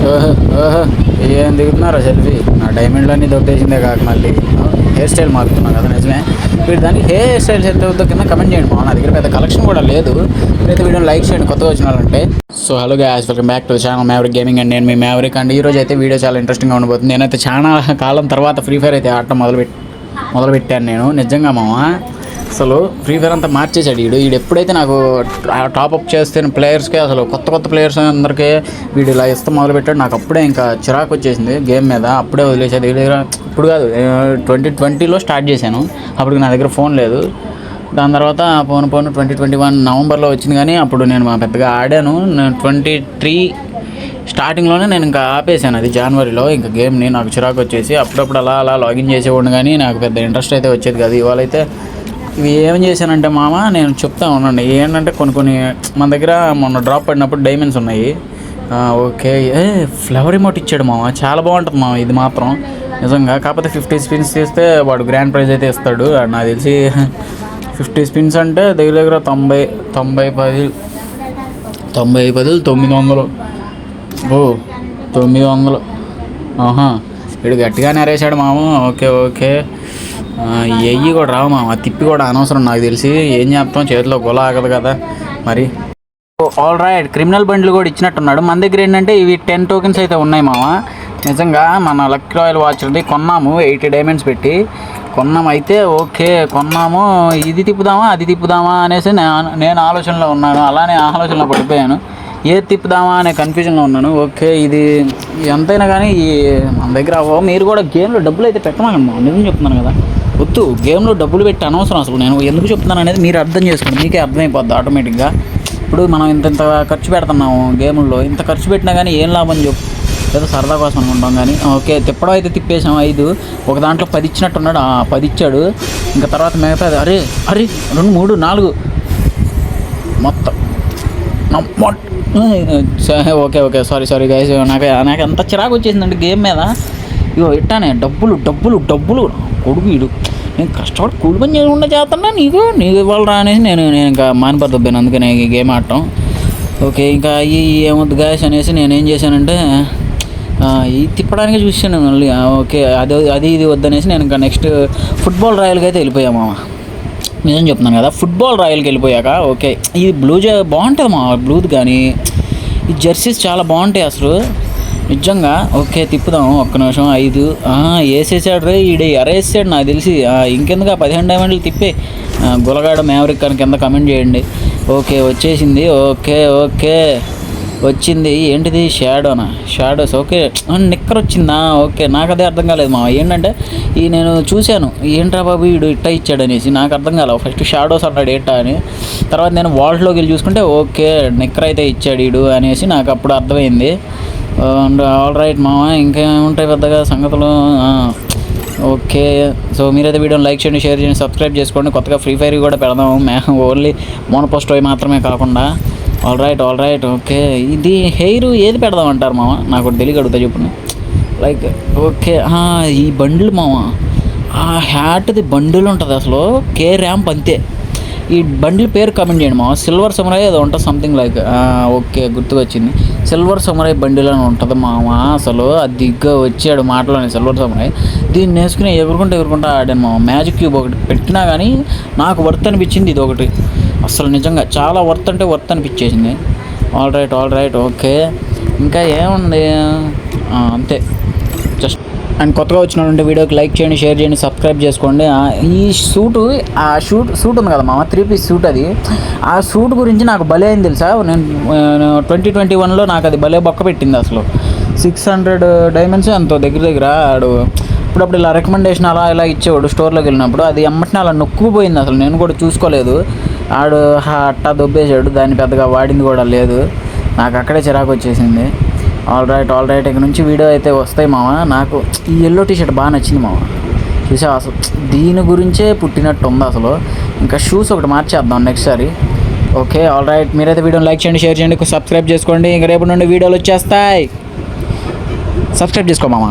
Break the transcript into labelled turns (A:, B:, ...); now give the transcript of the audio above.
A: ఓహో ఓహో ఏం దిగుతున్నారా సెల్ఫీ? నా డైమండ్లన్నీ దొబ్బేసిందే కాక మళ్ళీ హెయిర్ స్టైల్ మారుతున్నాను కదా, నిజమే. మీరు దానికి హెయిర్ స్టైల్స్ ఎంత అవుతుందో కింద కమెంట్ చేయండి. నా దగ్గర పెద్ద కలెక్షన్ కూడా లేదు. మీరైతే వీడియోని లైక్ చేయండి కొత్తగా వచ్చిన వాళ్ళంటే. So hello guys, welcome back to channel maverick gaming and నేను మీ మ్యావరిక్. అండ్ ఈరోజు అయితే వీడియో చాలా ఇంట్రెస్టింగ్గా ఉండబోతుంది. నేనైతే చాలా కాలం తర్వాత ఫ్రీ ఫైర్ అయితే ఆడటం మొదలుపెట్టాను నేను. నిజంగా మామ అసలు ఫ్రీ ఫైర్ అంతా మార్చేసాడు వీడు ఎప్పుడైతే నాకు టాప్అప్ చేస్తే ప్లేయర్స్కి అసలు కొత్త ప్లేయర్స్ అందరికీ వీడు ఇలా ఇస్తాం మొదలుపెట్టాడు. నాకు అప్పుడే ఇంకా చిరాకు వచ్చేసింది గేమ్ మీద. అప్పుడే వదిలేసేది. ఇప్పుడు కాదు, 2020లో స్టార్ట్ చేశాను. అప్పుడు నా దగ్గర ఫోన్ లేదు. దాని తర్వాత పోను 2021 నవంబర్లో వచ్చింది. కానీ అప్పుడు నేను పెద్దగా ఆడాను. 23 స్టార్టింగ్లోనే నేను ఇంకా ఆపేసాను. అది జనవరిలో ఇంకా గేమ్ని. నాకు చిరాకు వచ్చేసి అప్పుడప్పుడు అలా లాగిన్ చేసేవాడిని. కానీ నాకు పెద్ద ఇంట్రెస్ట్ అయితే వచ్చేది కాదు. ఇవాళ అయితే ఇవి ఏం చేశానంటే మామ, నేను చెప్తా ఉండండి. ఏంటంటే కొన్ని మన దగ్గర మొన్న డ్రాప్ పడినప్పుడు డైమండ్స్ ఉన్నాయి. ఓకే, ఫ్లవర్ రిమోట్ ఇచ్చాడు మామ. చాలా బాగుంటుంది మామ ఇది మాత్రం నిజంగా. కాకపోతే 50 స్పిన్స్ చేస్తే వాడు గ్రాండ్ ప్రైజ్ అయితే ఇస్తాడు. నాకు తెలిసి 50 స్పిన్స్ అంటే దగ్గర 90 10 900. ఓ 900. ఆహా, వీడు గట్టిగానే అరేసాడు మామ. ఓకే ఎయ్యి కూడా రావు మామ. తిప్పి కూడా అనవసరం నాకు తెలిసి. ఏం చేస్తాం, చేతిలో గొల ఆగదు కదా మరి. ఆల్ రైట్, క్రిమినల్ బండ్లు కూడా ఇచ్చినట్టున్నాడు. మన దగ్గర ఏంటంటే ఇవి 10 టోకెన్స్ అయితే ఉన్నాయి మామ. నిజంగా మన లక్కీ రాయల్ వాచ్ది కొన్నాము 80 డైమండ్స్ పెట్టి కొన్నాము. అయితే ఓకే కొన్నాము, ఇది తిప్పుదామా అది తిప్పుదామా అనేసి నేను ఆలోచనలో ఉన్నాను. అలానే ఆలోచనలో పడిపోయాను. ఏది తిప్పుదామా అనే కన్ఫ్యూజన్లో ఉన్నాను. ఓకే, ఇది ఎంతైనా కానీ మన దగ్గర మీరు కూడా గేమ్లో డబ్బులు అయితే పెట్టమాకండి. నిజం చెప్తున్నాను కదా, వద్దు. గేమ్లో డబ్బులు పెట్టి అనవసరం. అసలు నేను ఎందుకు చెప్తున్నాను అనేది మీరు అర్థం చేసుకోండి. మీకే అర్థమైపోద్ది ఆటోమేటిక్గా. ఇప్పుడు మనం ఇంత ఖర్చు పెడుతున్నాము గేముల్లో. ఇంత ఖర్చు పెట్టినా కానీ ఏం లాభం చెప్పు? ఏదో సరదా కోసం అనుకుంటాం కానీ. ఓకే, తిప్పడం అయితే తిప్పేసాం 5. ఒక దాంట్లో 10 ఇచ్చినట్టున్నాడు. 10 ఇచ్చాడు. ఇంకా తర్వాత మిగతా అరే 2 3 4 మొత్తం. Okay sorry guys. నాకు ఎంత చిరాకు వచ్చేసిందంటే గేమ్ మీద. ఇగో ఇట్టానే డబ్బులు కొడుకు ఇడు. నేను కష్టపడి కూలి పని చేయకుండా చేస్తున్నా, నీకు ఇవ్వాలి రా అనేసి నేను ఇంకా మానిపోతాను. అందుకనే ఈ గేమ్ ఆడటం. ఓకే, ఇంకా ఏమొద్దు గాయస్ అనేసి నేనేం చేశానంటే ఈ తిప్పడానికి చూసాను మళ్ళీ. ఓకే, అది ఇది వద్దనేసి నేను ఇంకా నెక్స్ట్ ఫుట్బాల్ రాయల్కి అయితే వెళ్ళిపోయాము. నిజం చెప్తున్నాను కదా, ఫుట్బాల్ రాయల్కి వెళ్ళిపోయాక ఓకే ఈ బ్లూ బాగుంటుంది మా బ్లూది. కానీ ఈ జెర్సీస్ చాలా బాగుంటాయి అసలు నిజంగా. ఓకే, తిప్పుదాం ఒక్క నిమిషం. 5 వేసేసాడు రే ఈడ, ఎరేసాడు నాకు తెలిసి. ఇంకెందుకు 15 డైమండ్లు తిప్పే గులగాడ మ్యావరిక్ అని కింద కమెంట్ చేయండి. ఓకే వచ్చేసింది. ఓకే వచ్చింది. ఏంటిది? షాడోస్. ఓకే, నిక్కర్ వచ్చిందా? ఓకే, నాకు అదే అర్థం కాలేదు మా. ఏంటంటే నేను చూశాను, ఏంట్రా బాబు వీడు ఇట్టా ఇచ్చాడు అనేసి. నాకు అర్థం కాలేదు. ఫస్ట్ షాడోస్ అన్నాడు ఏంటా అని. తర్వాత నేను వాల్ట్లోకి వెళ్ళి చూసుకుంటే ఓకే నిక్కర్ అయితే ఇచ్చాడు వీడు అనేసి నాకు అప్పుడు అర్థమైంది. అండ్ ఆల్ రైట్ మామ, ఇంకేముంటాయి పెద్దగా సంగతులు. ఓకే, సో మీరైతే వీడియోని లైక్ చేయండి, షేర్ చేయండి, సబ్స్క్రైబ్ చేసుకోండి. కొత్తగా ఫ్రీ ఫైర్ కూడా పెడదాము. ఓన్లీ మోనోపోస్ట్ అవి మాత్రమే కాకుండా. All right. ఓకే, ఇది హెయిర్ ఏది పెడదాం అంటారు మామ? నాకు ఒకటి తెలియక అడుగుతా చెప్పండి. లైక్ ఓకే, ఈ బండిల్ మామ, హ్యాట్ది బండిల్ ఉంటుంది అసలు. కే ర్యాంప్ అంతే. ఈ బండిల్ పేరు కమెంట్ చేయండి మామ. సిల్వర్ సమురాయ్ ఏదో ఉంటుంది సంథింగ్ లైక్. ఓకే, గుర్తుకొచ్చింది. సిల్వర్ సమురాయ్ బండిల్ అని ఉంటుంది మామ. అసలు అది దిగ్గా వచ్చాడు మాటలోనే సిల్వర్ సమురాయ్. దీన్ని వేసుకుని ఎగురుకుంటా ఆడాను మామ. మ్యాజిక్ క్యూబ్ ఒకటి పెట్టినా కానీ నాకు వర్త్ అనిపించింది ఇది ఒకటి. అసలు నిజంగా చాలా వర్త్ అనిపించేసింది. All right. ఓకే, ఇంకా ఏముంది, అంతే జస్ట్. అండ్ కొత్తగా వచ్చినటువంటి వీడియోకి లైక్ చేయండి, షేర్ చేయండి, సబ్స్క్రైబ్ చేసుకోండి. ఈ సూట్ ఉంది కదా మామ, 3 పీస్ సూట్. అది ఆ సూట్ గురించి నాకు భలే అయింది తెలుసా. నేను 2021లో నాకు అది భలే బొక్క పెట్టింది అసలు. 600 డైమండ్స్ ఎంతో దగ్గర ఆడు అప్పుడప్పుడు ఇలా రికమెండేషన్ ఇలా ఇచ్చేవాడు స్టోర్లోకి వెళ్ళినప్పుడు. అది ఎమ్మటిని అలా నొక్కుపోయింది అసలు. నేను కూడా చూసుకోలేదు. ఆడు అట్టా దొబ్బేశాడు. దాన్ని పెద్దగా వాడింది కూడా లేదు. నాకు అక్కడే చిరాకు వచ్చేసింది. ఆల్ రైట్ ఇక్కడ నుంచి వీడియో అయితే వస్తాయి మామ. నాకు ఈ ఎల్లో టీషర్ట్ బాగా నచ్చింది మామ. చూసావా అసలు దీని గురించే పుట్టినట్టు ఉంది అసలు. ఇంకా షూస్ ఒకటి మార్చేద్దాం నెక్స్ట్ సారి. ఓకే, ఆల్ రైట్, మీరైతే వీడియోని లైక్ చేయండి, షేర్ చేయండి, సబ్స్క్రైబ్ చేసుకోండి. ఇంకా రేపు నుండి వీడియోలు వచ్చేస్తాయి. సబ్స్క్రైబ్ చేసుకో మామ.